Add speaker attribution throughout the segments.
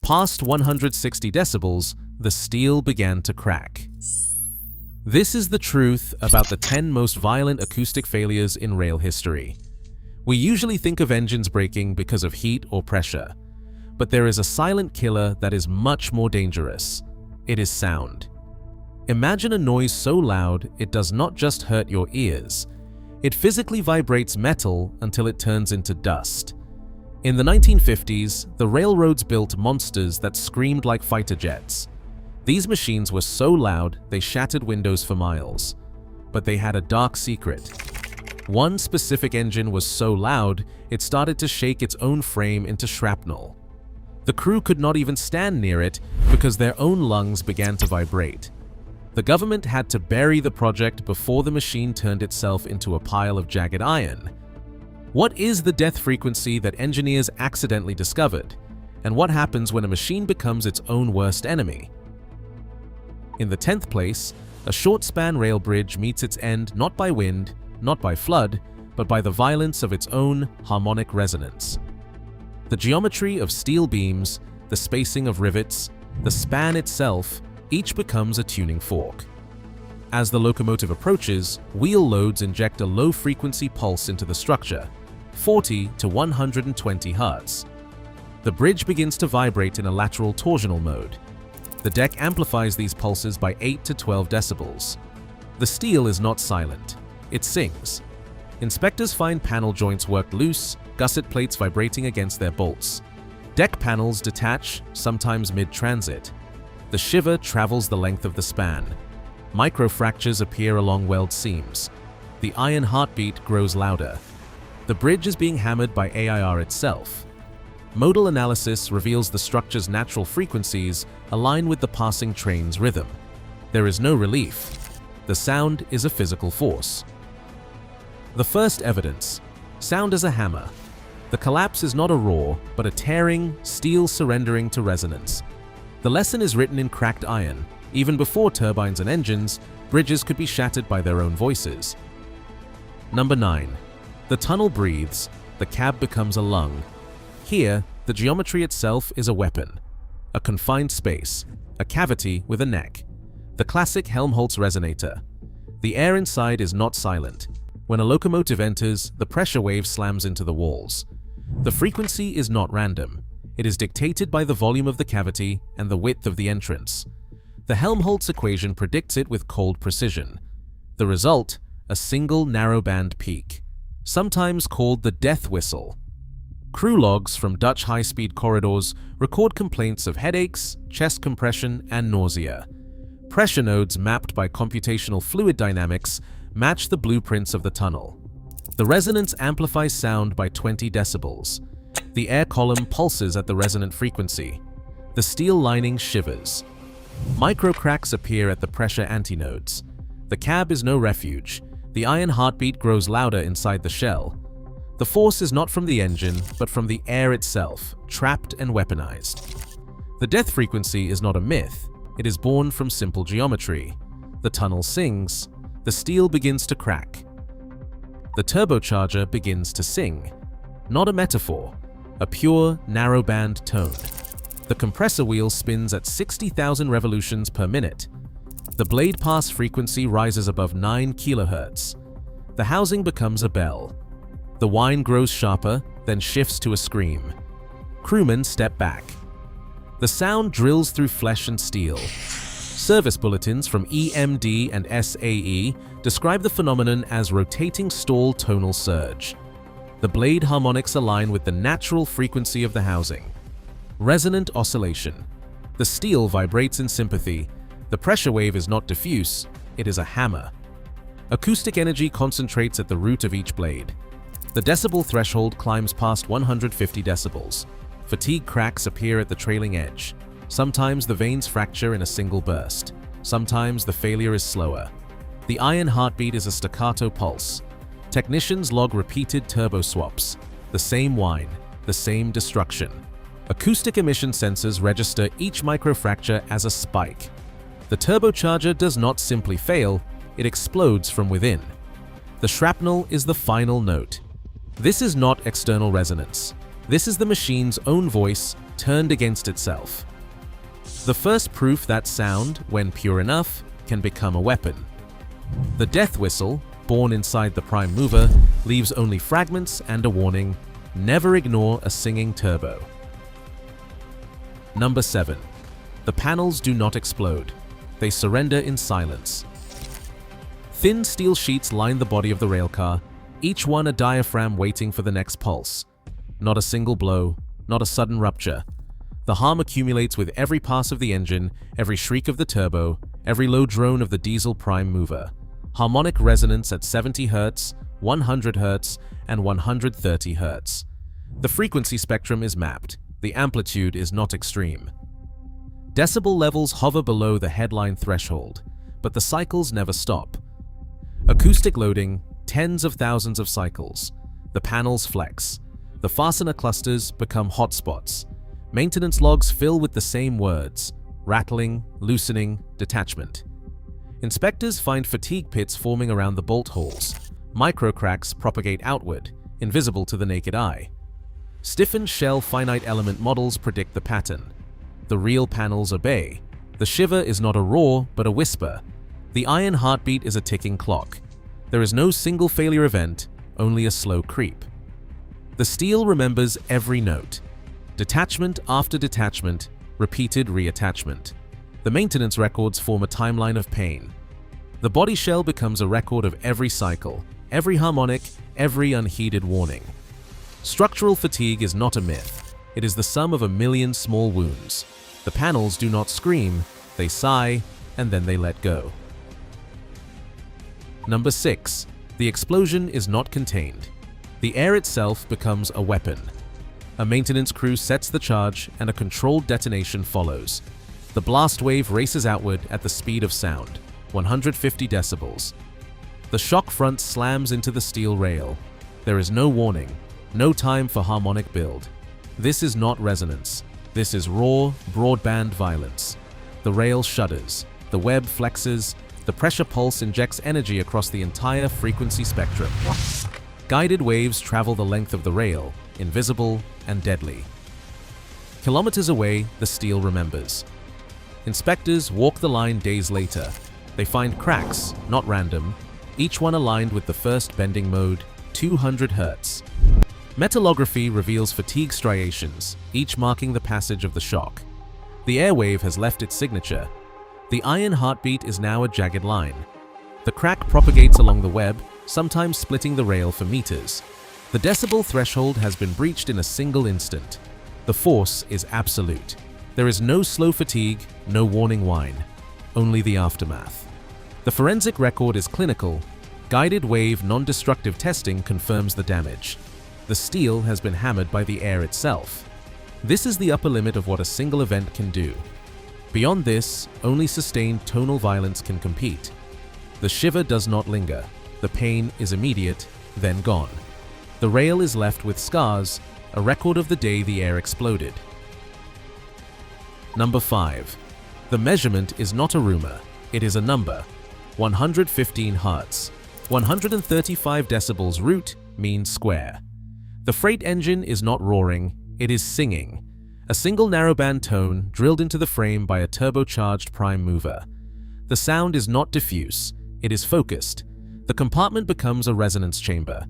Speaker 1: Past 160 decibels, the steel began to crack. This is the truth about the 10 most violent acoustic failures in rail history. We usually think of engines breaking because of heat or pressure, but there is a silent killer that is much more dangerous. It is sound. Imagine a noise so loud it does not just hurt your ears. It physically vibrates metal until it turns into dust. In the 1950s, the railroads built monsters that screamed like fighter jets. These machines were so loud they shattered windows for miles. But they had a dark secret. One specific engine was so loud, it started to shake its own frame into shrapnel. The crew could not even stand near it because their own lungs began to vibrate. The government had to bury the project before the machine turned itself into a pile of jagged iron. What is the death frequency that engineers accidentally discovered? And what happens when a machine becomes its own worst enemy? In the 10th place, a short-span rail bridge meets its end not by wind, not by flood, but by the violence of its own harmonic resonance. The geometry of steel beams, the spacing of rivets, the span itself, each becomes a tuning fork. As the locomotive approaches, wheel loads inject a low-frequency pulse into the structure, 40 to 120 Hz. The bridge begins to vibrate in a lateral torsional mode. The deck amplifies these pulses by 8 to 12 decibels. The steel is not silent. It sings. Inspectors find panel joints worked loose, gusset plates vibrating against their bolts. Deck panels detach, sometimes mid-transit. The shiver travels the length of the span. Microfractures appear along weld seams. The iron heartbeat grows louder. The bridge is being hammered by AIR itself. Modal analysis reveals the structure's natural frequencies align with the passing train's rhythm. There is no relief. The sound is a physical force. The first evidence: sound as a hammer. The collapse is not a roar, but a tearing, steel surrendering to resonance. The lesson is written in cracked iron. Even before turbines and engines, bridges could be shattered by their own voices. Number 9. The tunnel breathes, the cab becomes a lung. Here, the geometry itself is a weapon. A confined space, a cavity with a neck. The classic Helmholtz resonator. The air inside is not silent. When a locomotive enters, the pressure wave slams into the walls. The frequency is not random. It is dictated by the volume of the cavity and the width of the entrance. The Helmholtz equation predicts it with cold precision. The result, a single narrowband peak, sometimes called the death whistle. Crew logs from Dutch high-speed corridors record complaints of headaches, chest compression, and nausea. Pressure nodes mapped by computational fluid dynamics match the blueprints of the tunnel. The resonance amplifies sound by 20 decibels. The air column pulses at the resonant frequency. The steel lining shivers. Microcracks appear at the pressure antinodes. The cab is no refuge. The iron heartbeat grows louder inside the shell. The force is not from the engine, but from the air itself, trapped and weaponized. The death frequency is not a myth. It is born from simple geometry. The tunnel sings. The steel begins to crack. The turbocharger begins to sing. Not a metaphor, a pure, narrowband tone. The compressor wheel spins at 60,000 revolutions per minute. The blade pass frequency rises above 9 kHz. The housing becomes a bell. The whine grows sharper, then shifts to a scream. Crewmen step back. The sound drills through flesh and steel. Service bulletins from EMD and SAE describe the phenomenon as rotating stall tonal surge. The blade harmonics align with the natural frequency of the housing. Resonant oscillation. The steel vibrates in sympathy. The pressure wave is not diffuse, it is a hammer. Acoustic energy concentrates at the root of each blade. The decibel threshold climbs past 150 decibels. Fatigue cracks appear at the trailing edge. Sometimes the veins fracture in a single burst. Sometimes the failure is slower. The iron heartbeat is a staccato pulse. Technicians log repeated turbo swaps. The same whine, the same destruction. Acoustic emission sensors register each microfracture as a spike. The turbocharger does not simply fail, it explodes from within. The shrapnel is the final note. This is not external resonance. This is the machine's own voice turned against itself. The first proof that sound, when pure enough, can become a weapon. The death whistle, born inside the prime mover, leaves only fragments and a warning: never ignore a singing turbo. Number 7. The panels do not explode. They surrender in silence. Thin steel sheets line the body of the railcar, each one a diaphragm waiting for the next pulse. Not a single blow, not a sudden rupture. The harm accumulates with every pass of the engine, every shriek of the turbo, every low drone of the diesel prime mover. Harmonic resonance at 70 Hz, 100 Hz, and 130 Hz. The frequency spectrum is mapped. The amplitude is not extreme. Decibel levels hover below the headline threshold, but the cycles never stop. Acoustic loading, tens of thousands of cycles. The panels flex. The fastener clusters become hotspots. Maintenance logs fill with the same words: rattling, loosening, detachment. Inspectors find fatigue pits forming around the bolt holes. Micro cracks propagate outward, invisible to the naked eye. Stiffened shell finite element models predict the pattern. The real panels obey. The shiver is not a roar, but a whisper. The iron heartbeat is a ticking clock. There is no single failure event, only a slow creep. The steel remembers every note. Detachment after detachment, repeated reattachment. The maintenance records form a timeline of pain. The body shell becomes a record of every cycle, every harmonic, every unheeded warning. Structural fatigue is not a myth. It is the sum of a million small wounds. The panels do not scream, they sigh, and then they let go. Number 6. The explosion is not contained. The air itself becomes a weapon. A maintenance crew sets the charge, and a controlled detonation follows. The blast wave races outward at the speed of sound, 150 decibels. The shock front slams into the steel rail. There is no warning, no time for harmonic build. This is not resonance. This is raw, broadband violence. The rail shudders, the web flexes, the pressure pulse injects energy across the entire frequency spectrum. Guided waves travel the length of the rail, invisible and deadly. Kilometers away, the steel remembers. Inspectors walk the line days later. They find cracks, not random, each one aligned with the first bending mode, 200 Hz. Metallography reveals fatigue striations, each marking the passage of the shock. The airwave has left its signature. The iron heartbeat is now a jagged line. The crack propagates along the web, sometimes splitting the rail for meters. The decibel threshold has been breached in a single instant. The force is absolute. There is no slow fatigue, no warning whine, only the aftermath. The forensic record is clinical. Guided wave non-destructive testing confirms the damage. The steel has been hammered by the air itself. This is the upper limit of what a single event can do. Beyond this, only sustained tonal violence can compete. The shiver does not linger. The pain is immediate, then gone. The rail is left with scars, a record of the day the air exploded. Number 5. The measurement is not a rumor, it is a number. 115 Hz. 135 decibels root means square. The freight engine is not roaring, it is singing. A single narrowband tone drilled into the frame by a turbocharged prime mover. The sound is not diffuse, it is focused. The compartment becomes a resonance chamber.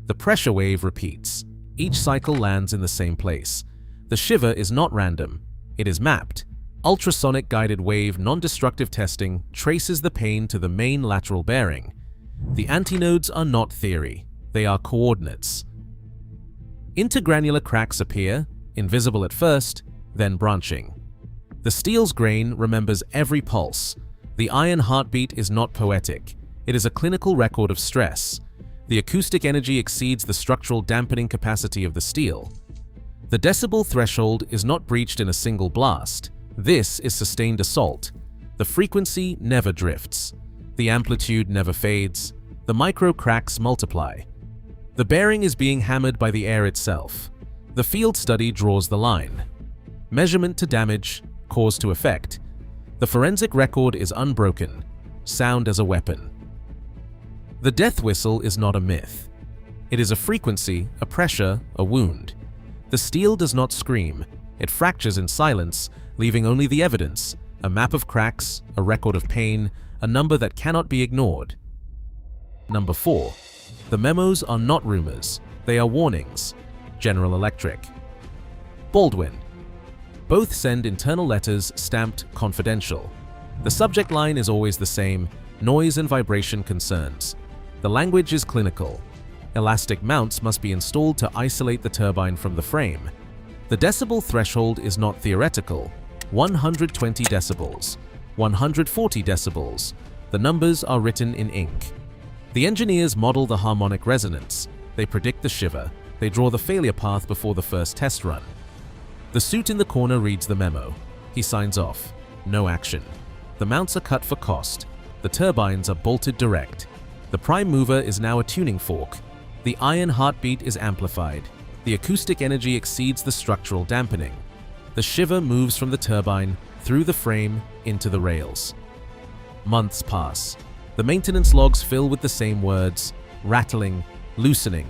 Speaker 1: The pressure wave repeats. Each cycle lands in the same place. The shiver is not random, it is mapped. Ultrasonic guided wave non-destructive testing traces the pain to the main lateral bearing. The antinodes are not theory, they are coordinates. Intergranular cracks appear, invisible at first, then branching. The steel's grain remembers every pulse. The iron heartbeat is not poetic, it is a clinical record of stress. The acoustic energy exceeds the structural dampening capacity of the steel. The decibel threshold is not breached in a single blast. This is sustained assault. The frequency never drifts. The amplitude never fades. The micro cracks multiply. The bearing is being hammered by the air itself. The field study draws the line. Measurement to damage, cause to effect. The forensic record is unbroken. Sound as a weapon. The death whistle is not a myth. It is a frequency, a pressure, a wound. The steel does not scream. It fractures in silence, leaving only the evidence, a map of cracks, a record of pain, a number that cannot be ignored. Number 4. The memos are not rumors, they are warnings. General Electric. Baldwin. Both send internal letters stamped confidential. The subject line is always the same: noise and vibration concerns. The language is clinical. Elastic mounts must be installed to isolate the turbine from the frame. The decibel threshold is not theoretical: 120 decibels, 140 decibels. The numbers are written in ink. The engineers model the harmonic resonance. They predict the shiver. They draw the failure path before the first test run. The suit in the corner reads the memo. He signs off. No action. The mounts are cut for cost. The turbines are bolted direct. The prime mover is now a tuning fork. The iron heartbeat is amplified. The acoustic energy exceeds the structural dampening. The shiver moves from the turbine, through the frame, into the rails. Months pass. The maintenance logs fill with the same words: rattling, loosening,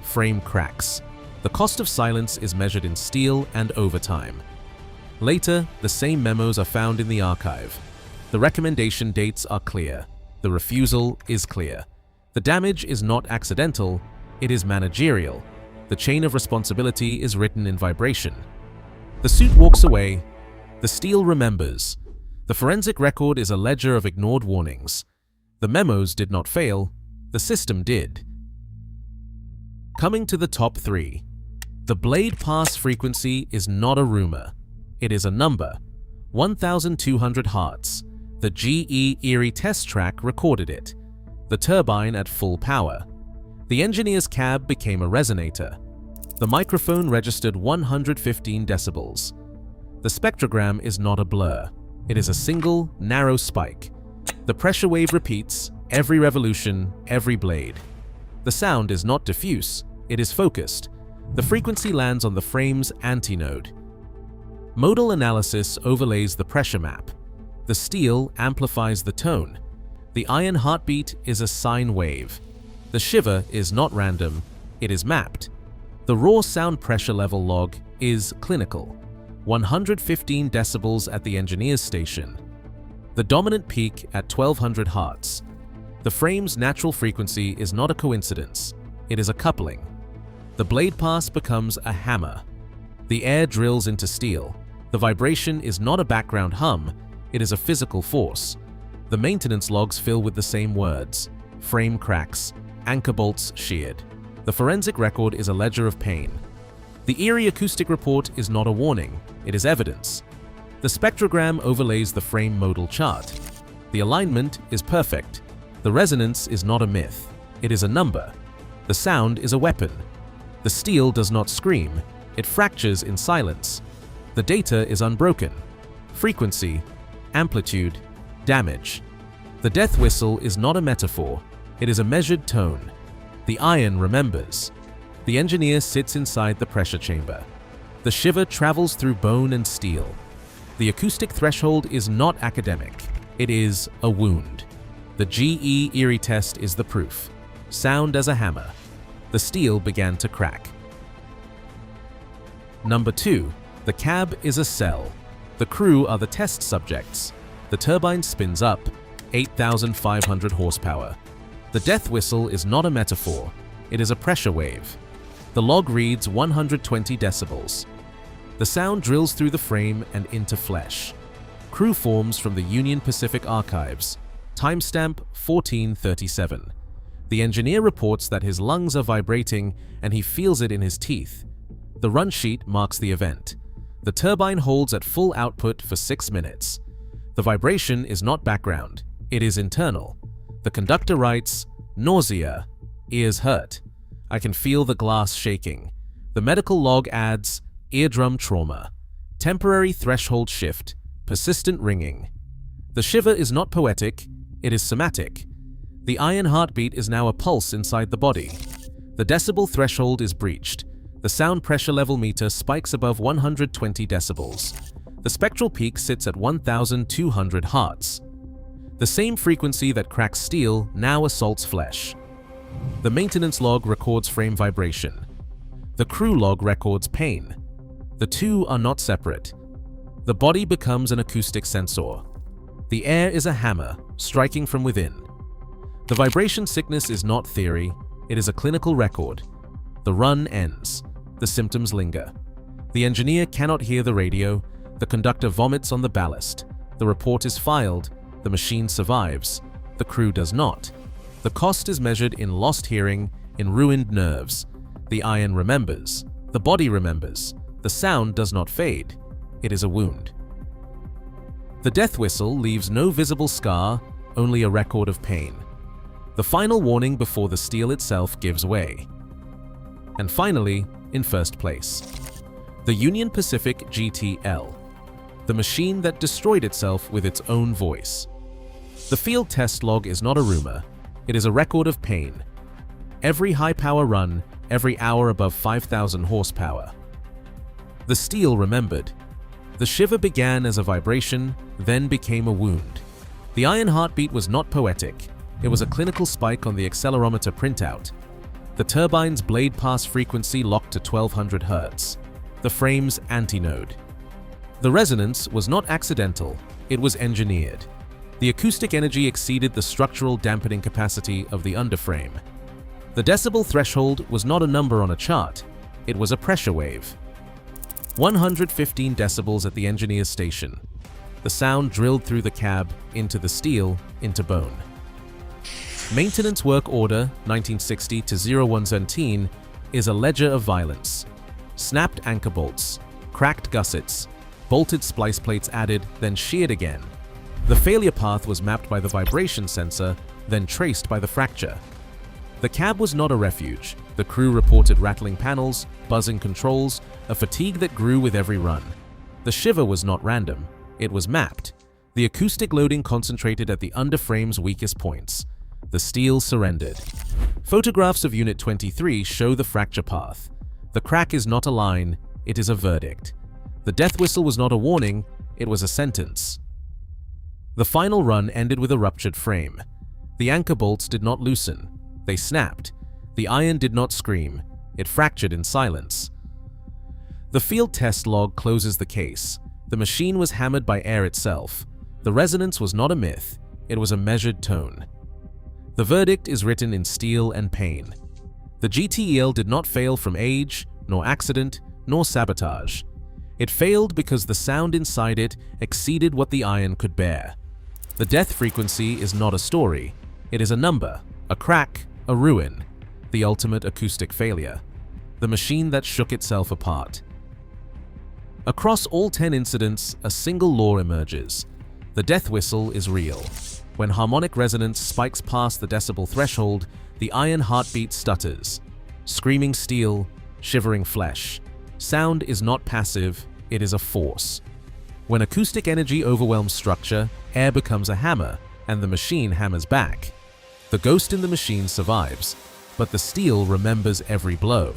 Speaker 1: frame cracks. The cost of silence is measured in steel and overtime. Later, the same memos are found in the archive. The recommendation dates are clear. The refusal is clear. The damage is not accidental, it is managerial. The chain of responsibility is written in vibration. The suit walks away. The steel remembers. The forensic record is a ledger of ignored warnings. The memos did not fail, the system did. Coming to the top 3. The blade pass frequency is not a rumor. It is a number: 1,200 Hz. The GE Erie test track recorded it. The turbine at full power. The engineer's cab became a resonator. The microphone registered 115 decibels. The spectrogram is not a blur. It is a single, narrow spike. The pressure wave repeats, every revolution, every blade. The sound is not diffuse, it is focused. The frequency lands on the frame's antinode. Modal analysis overlays the pressure map. The steel amplifies the tone. The iron heartbeat is a sine wave. The shiver is not random, it is mapped. The raw sound pressure level log is clinical: 115 decibels at the engineer's station. The dominant peak at 1200 Hz. The frame's natural frequency is not a coincidence, it is a coupling. The blade pass becomes a hammer. The air drills into steel. The vibration is not a background hum, it is a physical force. The maintenance logs fill with the same words: frame cracks, anchor bolts sheared. The forensic record is a ledger of pain. The Erie acoustic report is not a warning, it is evidence. The spectrogram overlays the frame modal chart. The alignment is perfect. The resonance is not a myth, it is a number. The sound is a weapon. The steel does not scream, it fractures in silence. The data is unbroken. Frequency, amplitude, damage. The death whistle is not a metaphor, it is a measured tone. The iron remembers. The engineer sits inside the pressure chamber. The shiver travels through bone and steel. The acoustic threshold is not academic, it is a wound. The GE Erie test is the proof. Sound as a hammer. The steel began to crack. Number 2. The cab is a cell. The crew are the test subjects. The turbine spins up, 8,500 horsepower. The death whistle is not a metaphor, it is a pressure wave. The log reads 120 decibels. The sound drills through the frame and into flesh. Crew forms from the Union Pacific archives. Timestamp 1437. The engineer reports that his lungs are vibrating and he feels it in his teeth. The run sheet marks the event. The turbine holds at full output for 6 minutes. The vibration is not background, it is internal. The conductor writes, nausea, ears hurt. I can feel the glass shaking. The medical log adds, eardrum trauma, temporary threshold shift, persistent ringing. The shiver is not poetic, it is somatic. The iron heartbeat is now a pulse inside the body. The decibel threshold is breached. The sound pressure level meter spikes above 120 decibels. The spectral peak sits at 1,200 Hz. The same frequency that cracks steel now assaults flesh. The maintenance log records frame vibration. The crew log records pain. The two are not separate. The body becomes an acoustic sensor. The air is a hammer, striking from within. The vibration sickness is not theory, it is a clinical record. The run ends. The symptoms linger. The engineer cannot hear the radio, the conductor vomits on the ballast. The report is filed, the machine survives, the crew does not. The cost is measured in lost hearing, in ruined nerves. The iron remembers, the body remembers, the sound does not fade. It is a wound. The death whistle leaves no visible scar, only a record of pain. The final warning before the steel itself gives way. And finally, in first place, the Union Pacific GTL, the machine that destroyed itself with its own voice. The field test log is not a rumor, it is a record of pain. Every high-power run, every hour above 5,000 horsepower. The steel remembered. The shiver began as a vibration, then became a wound. The iron heartbeat was not poetic, it was a clinical spike on the accelerometer printout. The turbine's blade pass frequency locked to 1200 Hz. The frame's antinode. The resonance was not accidental, it was engineered. The acoustic energy exceeded the structural dampening capacity of the underframe. The decibel threshold was not a number on a chart, it was a pressure wave. 115 decibels at the engineer's station. The sound drilled through the cab, into the steel, into bone. Maintenance Work Order 1960 to 0117 is a ledger of violence. Snapped anchor bolts, cracked gussets, bolted splice plates added, then sheared again. The failure path was mapped by the vibration sensor, then traced by the fracture. The cab was not a refuge. The crew reported rattling panels, buzzing controls, a fatigue that grew with every run. The shiver was not random, it was mapped. The acoustic loading concentrated at the underframe's weakest points. The steel surrendered. Photographs of Unit 23 show the fracture path. The crack is not a line, it is a verdict. The death whistle was not a warning, it was a sentence. The final run ended with a ruptured frame. The anchor bolts did not loosen, they snapped. The iron did not scream, it fractured in silence. The field test log closes the case. The machine was hammered by air itself. The resonance was not a myth, it was a measured tone. The verdict is written in steel and pain. The GTEL did not fail from age, nor accident, nor sabotage. It failed because the sound inside it exceeded what the iron could bear. The death frequency is not a story, it is a number, a crack, a ruin, the ultimate acoustic failure, the machine that shook itself apart. Across all 10 incidents, a single law emerges. The death whistle is real. When harmonic resonance spikes past the decibel threshold, the iron heartbeat stutters. Screaming steel, shivering flesh. Sound is not passive, it is a force. When acoustic energy overwhelms structure, air becomes a hammer, and the machine hammers back. The ghost in the machine survives, but the steel remembers every blow.